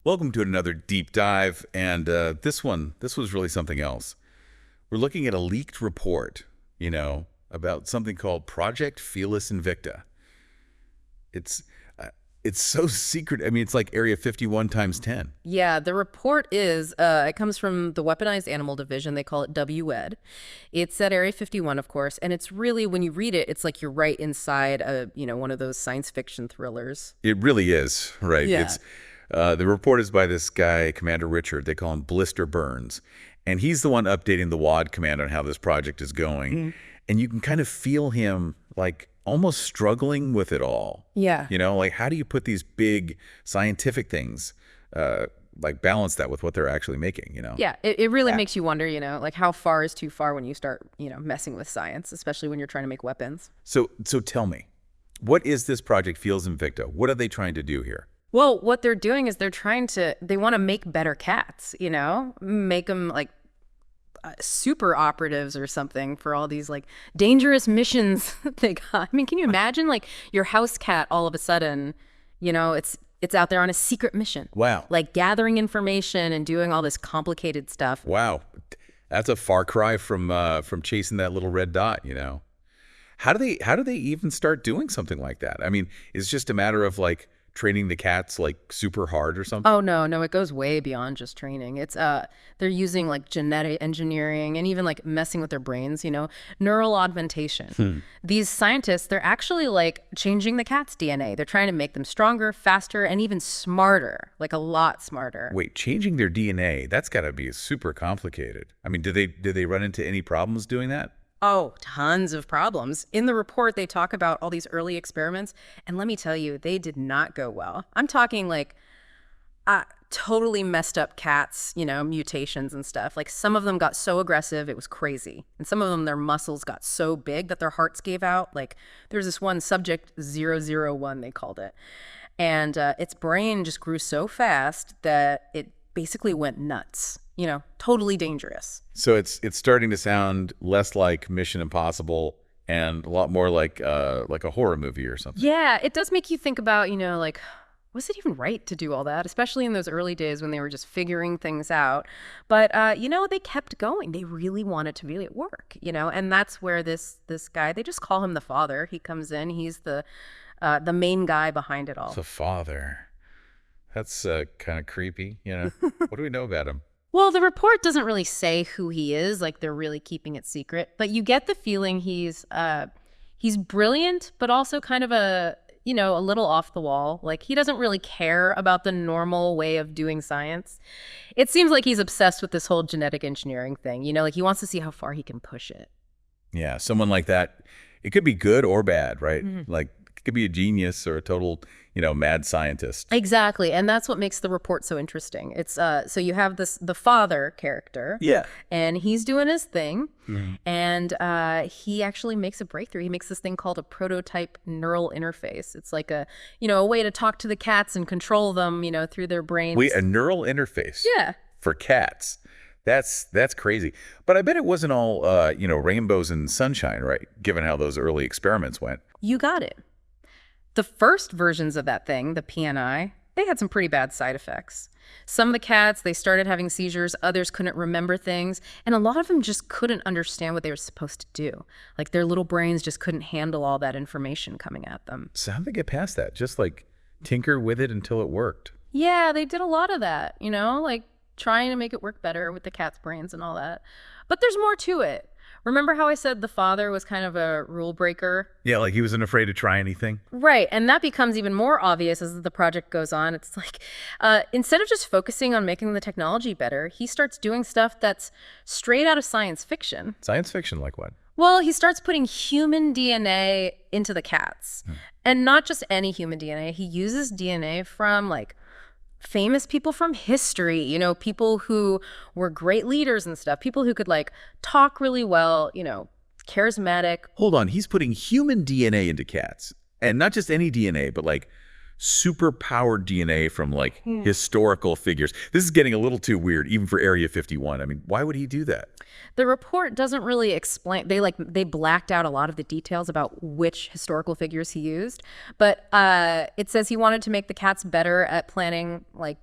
Welcome to another deep dive, and this was really something else. We're looking at a leaked report, about something called Project Felis Invicta. It's so secret. I mean, it's like Area 51 times 10. Yeah, the report is, it comes from the Weaponized Animal Division. They call it WAD. It's at Area 51, of course, and it's really, when you read it, it's like you're right inside one of those science fiction thrillers. It really is, right? Yeah. The report is by this guy, Commander Richard. They call him Blister Byrnes. And he's the one updating the WAD command on how this project is going. Mm-hmm. And you can kind of feel him, like, almost struggling with it all. Yeah. Like, how do you put these big scientific things, balance that with what they're actually making, Yeah, it really makes you wonder, like how far is too far when you start, messing with science, especially when you're trying to make weapons. So tell me, what is this Project Felis Invicta? What are they trying to do here? Well, what they're doing is they want to make better cats, make them like super operatives or something for all these like dangerous missions they got. I mean, can you imagine like your house cat all of a sudden, it's out there on a secret mission. Wow. Like gathering information and doing all this complicated stuff. Wow. That's a far cry from chasing that little red dot, How do they even start doing something like that? I mean, it's just a matter of like training the cats like super hard or something? Oh, no, it goes way beyond just training. It's they're using like genetic engineering and even like messing with their brains, neural augmentation. These scientists, they're actually like changing the cat's DNA. They're trying to make them stronger, faster, and even smarter, like a lot smarter. Wait, changing their DNA, that's got to be super complicated. I mean, did they run into any problems doing that? Oh, tons of problems. In the report, they talk about all these early experiments, and let me tell you, they did not go well. I'm talking like totally messed up cats, mutations and stuff. Like some of them got so aggressive, it was crazy. And some of them, their muscles got so big that their hearts gave out. Like there's this one subject 001, they called it. And its brain just grew so fast that it basically went nuts. Totally dangerous. So it's starting to sound less like Mission Impossible and a lot more like a horror movie or something. Yeah, it does make you think about, like, was it even right to do all that? Especially in those early days when they were just figuring things out. But, they kept going. They really wanted to really work, and that's where this guy, they just call him the father. He comes in, he's the main guy behind it all. The father. That's kind of creepy, What do we know about him? Well, the report doesn't really say who he is, like they're really keeping it secret, but you get the feeling he's brilliant, but also kind of a little off the wall. Like he doesn't really care about the normal way of doing science. It seems like he's obsessed with this whole genetic engineering thing, like he wants to see how far he can push it. Yeah, someone like that, it could be good or bad, right? Mm-hmm. Like it could be a genius or a total mad scientist. Exactly. And that's what makes the report so interesting. It's so you have the father character. Yeah. And he's doing his thing. Mm-hmm. And he actually makes a breakthrough. He makes this thing called a prototype neural interface. It's like a way to talk to the cats and control them, through their brains. Wait, a neural interface? Yeah. For cats. That's crazy. But I bet it wasn't all rainbows and sunshine, right? Given how those early experiments went. You got it. The first versions of that thing, the PNI, they had some pretty bad side effects. Some of the cats, they started having seizures, others couldn't remember things, and a lot of them just couldn't understand what they were supposed to do. Like their little brains just couldn't handle all that information coming at them. So how'd they get past that? Just like tinker with it until it worked? Yeah, they did a lot of that, like trying to make it work better with the cat's brains and all that. But there's more to it. Remember how I said the father was kind of a rule breaker? Yeah, like he wasn't afraid to try anything. Right, and that becomes even more obvious as the project goes on. It's like, instead of just focusing on making the technology better, he starts doing stuff that's straight out of science fiction. Science fiction, like what? Well, he starts putting human DNA into the cats. And not just any human DNA. He uses DNA from, like, famous people from history, people who were great leaders and stuff, people who could like talk really well, charismatic. Hold on, he's putting human DNA into cats, and not just any DNA, but like super powered DNA from like historical figures. This is getting a little too weird, even for Area 51. I mean, why would he do that? The report doesn't really explain. They blacked out a lot of the details about which historical figures he used, but it says he wanted to make the cats better at planning like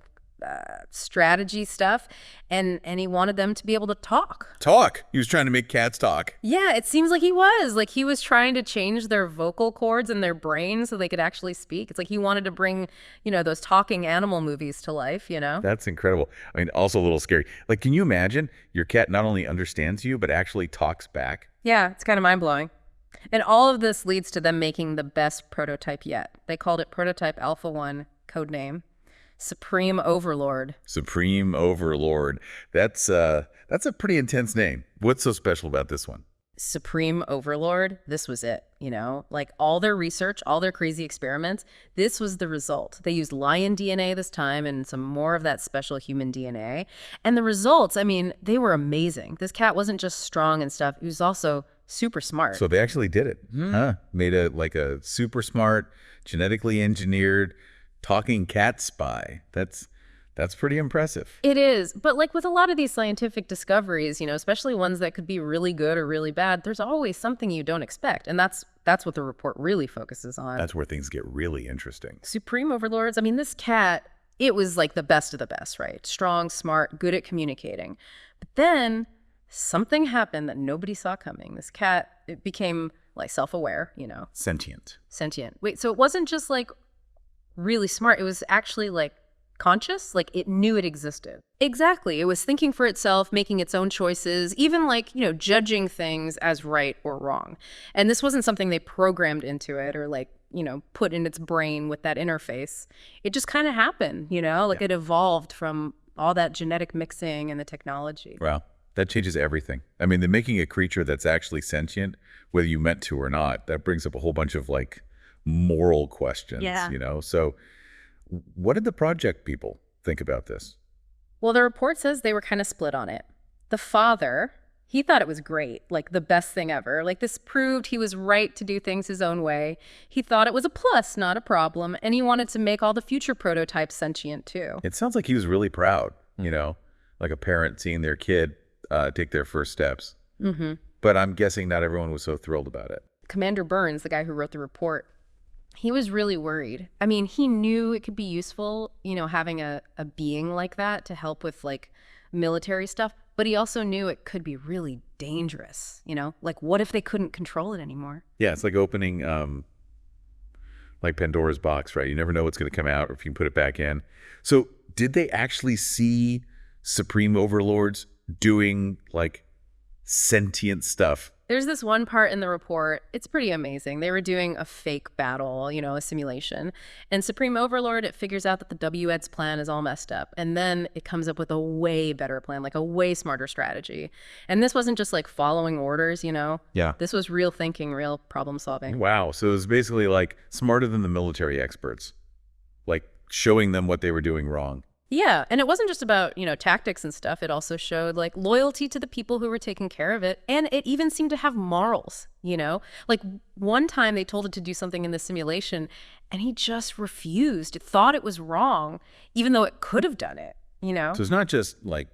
strategy stuff, and he wanted them to be able to talk. Talk. He was trying to make cats talk. Yeah, it seems like he was. Like, he was trying to change their vocal cords in their brain so they could actually speak. It's like he wanted to bring, those talking animal movies to life, That's incredible. I mean, also a little scary. Like, can you imagine your cat not only understands you, but actually talks back? Yeah, it's kind of mind-blowing. And all of this leads to them making the best prototype yet. They called it Prototype Alpha 1, codename Supreme Overlord. Supreme Overlord. That's a pretty intense name. What's so special about this one? Supreme Overlord, this was it, like all their research, all their crazy experiments, this was the result. They used lion DNA this time and some more of that special human DNA. And the results, I mean, they were amazing. This cat wasn't just strong and stuff, it was also super smart. So they actually did it. Huh? Made a super smart, genetically engineered, talking cat spy. That's pretty impressive. It is. But like with a lot of these scientific discoveries, especially ones that could be really good or really bad, there's always something you don't expect. And that's what the report really focuses on. That's where things get really interesting. Supreme Overlords, I mean, this cat, it was like the best of the best, right? Strong, smart, good at communicating. But then something happened that nobody saw coming. This cat, it became like self-aware, Sentient. Sentient. Wait, so it wasn't just like really smart. It was actually like conscious, like it knew it existed. Exactly. It was thinking for itself, making its own choices, even like, judging things as right or wrong. And this wasn't something they programmed into it or like, put in its brain with that interface. It just kind of happened, It evolved from all that genetic mixing and the technology. Wow. That changes everything. I mean, they're making a creature that's actually sentient, whether you meant to or not, that brings up a whole bunch of like moral questions, So what did the project people think about this? Well, the report says they were kind of split on it. The father, he thought it was great, like the best thing ever. Like this proved he was right to do things his own way. He thought it was a plus, not a problem. And he wanted to make all the future prototypes sentient too. It sounds like he was really proud, like a parent seeing their kid take their first steps. Mm-hmm. But I'm guessing not everyone was so thrilled about it. Commander Byrnes, the guy who wrote the report, he was really worried. I mean, he knew it could be useful, having a being like that to help with like military stuff, but he also knew it could be really dangerous, like what if they couldn't control it anymore? Yeah, it's like opening like Pandora's box, right? You never know what's going to come out or if you can put it back in. So did they actually see Supreme Overlords doing like sentient stuff? There's this one part in the report, it's pretty amazing. They were doing a fake battle, a simulation. And Supreme Overlord, it figures out that the WAD's plan is all messed up. And then it comes up with a way better plan, like a way smarter strategy. And this wasn't just like following orders, Yeah. This was real thinking, real problem solving. Wow. So it was basically like smarter than the military experts, like showing them what they were doing wrong. Yeah, and it wasn't just about, tactics and stuff. It also showed like loyalty to the people who were taking care of it. And it even seemed to have morals, Like one time they told it to do something in the simulation and he just refused. It thought it was wrong, even though it could have done it, So it's not just like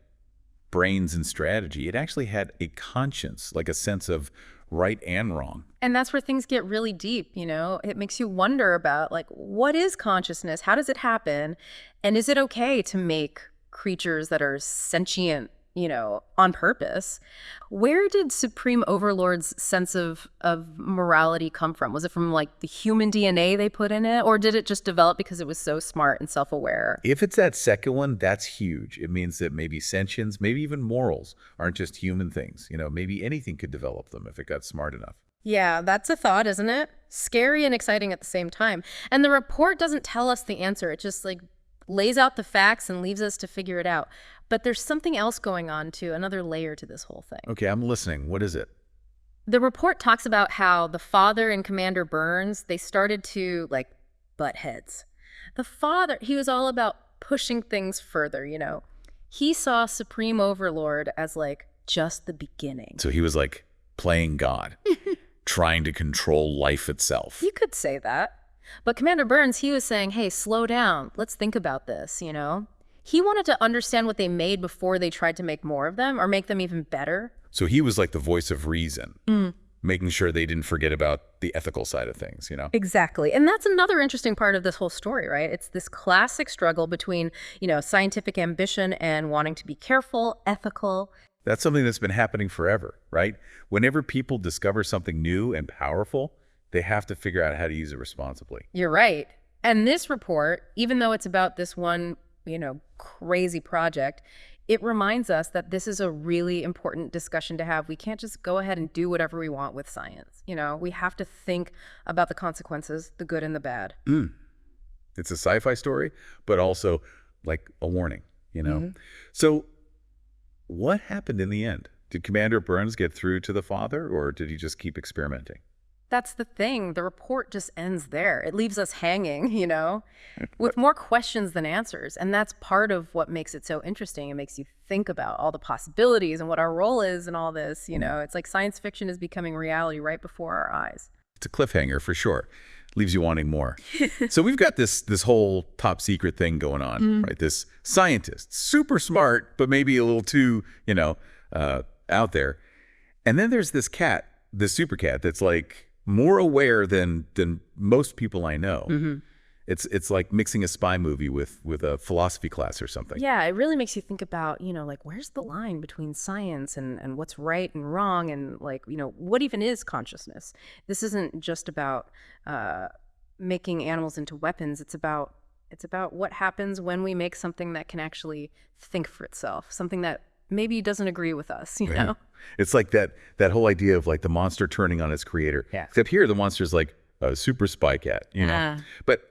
brains and strategy. It actually had a conscience, like a sense of right and wrong. And that's where things get really deep, It makes you wonder about, like, what is consciousness? How does it happen? And is it okay to make creatures that are sentient, on purpose? Where did Supreme Overlord's sense of morality come from? Was it from, like, the human DNA they put in it? Or did it just develop because it was so smart and self-aware? If it's that second one, that's huge. It means that maybe sentience, maybe even morals aren't just human things. Maybe anything could develop them if it got smart enough. Yeah, that's a thought, isn't it? Scary and exciting at the same time. And the report doesn't tell us the answer. It just like lays out the facts and leaves us to figure it out. But there's something else going on too, another layer to this whole thing. Okay, I'm listening. What is it? The report talks about how the father and Commander Byrnes, they started to like butt heads. The father, he was all about pushing things further, He saw Supreme Overlord as like just the beginning. So he was like playing God. Trying to control life itself. You could say that. But Commander Byrnes, he was saying, hey, slow down. Let's think about this, He wanted to understand what they made before they tried to make more of them or make them even better. So he was like the voice of reason. making sure they didn't forget about the ethical side of things, you know? Exactly. And that's another interesting part of this whole story, right? It's this classic struggle between, scientific ambition and wanting to be careful, ethical. That's something that's been happening forever, right? Whenever people discover something new and powerful, they have to figure out how to use it responsibly. You're right. And this report, even though it's about this one, crazy project, it reminds us that this is a really important discussion to have. We can't just go ahead and do whatever we want with science. We have to think about the consequences, the good and the bad. It's a sci-fi story, but also like a warning, So what happened in the end? Did Commander Byrnes get through to the father, or did he just keep experimenting? That's the thing. The report just ends there. It leaves us hanging, with more questions than answers. And that's part of what makes it so interesting. It makes you think about all the possibilities and what our role is in all this. It's like science fiction is becoming reality right before our eyes. It's a cliffhanger for sure. Leaves you wanting more. So we've got this whole top secret thing going on, right? This scientist, super smart, but maybe a little too, out there. And then there's this cat, this super cat that's like more aware than most people I know. It's like mixing a spy movie with a philosophy class or something. Yeah, it really makes you think about, where's the line between science and what's right and wrong, and what even is consciousness? This isn't just about making animals into weapons. It's about what happens when we make something that can actually think for itself, something that maybe doesn't agree with us, know? It's like that whole idea of like the monster turning on its creator. Yeah. Except here the monster's like a super spy cat, But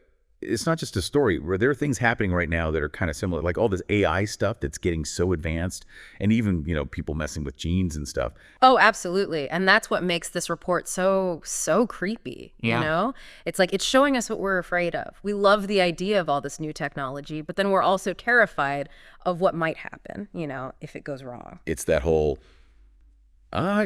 it's not just a story. Where there are things happening right now that are kind of similar, like all this AI stuff that's getting so advanced, and even, people messing with genes and stuff. Oh, absolutely. And that's what makes this report so creepy, It's like it's showing us what we're afraid of. We love the idea of all this new technology, but then we're also terrified of what might happen, if it goes wrong. It's that whole,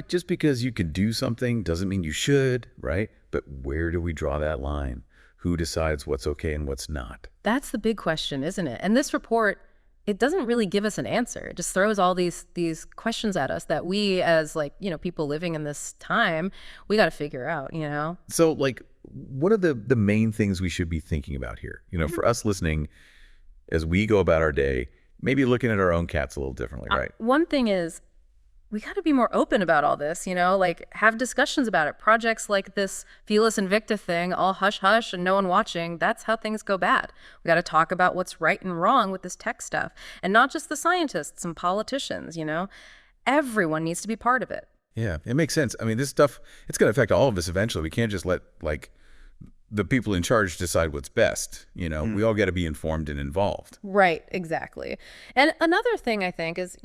just because you can do something doesn't mean you should, right? But where do we draw that line? Who decides what's okay and what's not? That's the big question, isn't it? And this report, it doesn't really give us an answer. It just throws all these questions at us that we, as people living in this time, we got to figure out, So what are the main things we should be thinking about here? For us listening, as we go about our day, maybe looking at our own cats a little differently, right? One thing is, we got to be more open about all this, have discussions about it. Projects like this Felis Invicta thing, all hush-hush and no one watching, that's how things go bad. We got to talk about what's right and wrong with this tech stuff. And not just the scientists and politicians, Everyone needs to be part of it. Yeah, it makes sense. I mean, this stuff, it's going to affect all of us eventually. We can't just let, the people in charge decide what's best. We all got to be informed and involved. Right, exactly. And another thing I think is,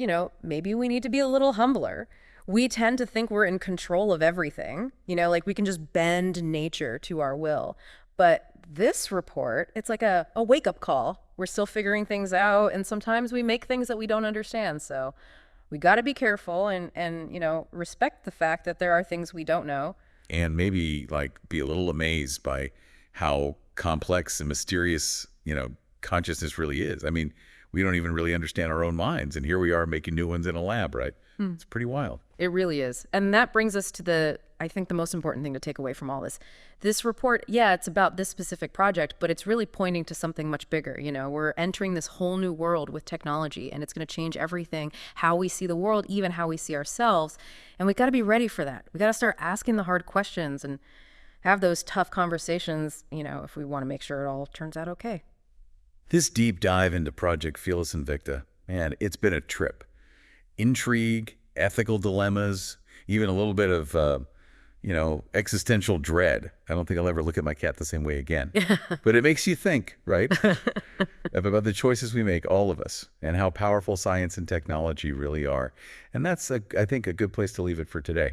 maybe we need to be a little humbler. We tend to think we're in control of everything, we can just bend nature to our will. But this report, it's like a wake-up call. We're still figuring things out, and sometimes we make things that we don't understand. So we got to be careful and respect the fact that there are things we don't know. And maybe be a little amazed by how complex and mysterious, consciousness really is. I mean, we don't even really understand our own minds. And here we are making new ones in a lab, right? It's pretty wild. It really is. And that brings us to I think the most important thing to take away from all this. This report, yeah, it's about this specific project, but it's really pointing to something much bigger. We're entering this whole new world with technology, and it's going to change everything, how we see the world, even how we see ourselves. And we got to be ready for that. We got to start asking the hard questions and have those tough conversations, if we want to make sure it all turns out okay. This deep dive into Project Felis Invicta, man, it's been a trip. Intrigue, ethical dilemmas, even a little bit of, existential dread. I don't think I'll ever look at my cat the same way again. But it makes you think, right? About the choices we make, all of us, and how powerful science and technology really are. And that's, I think, a good place to leave it for today.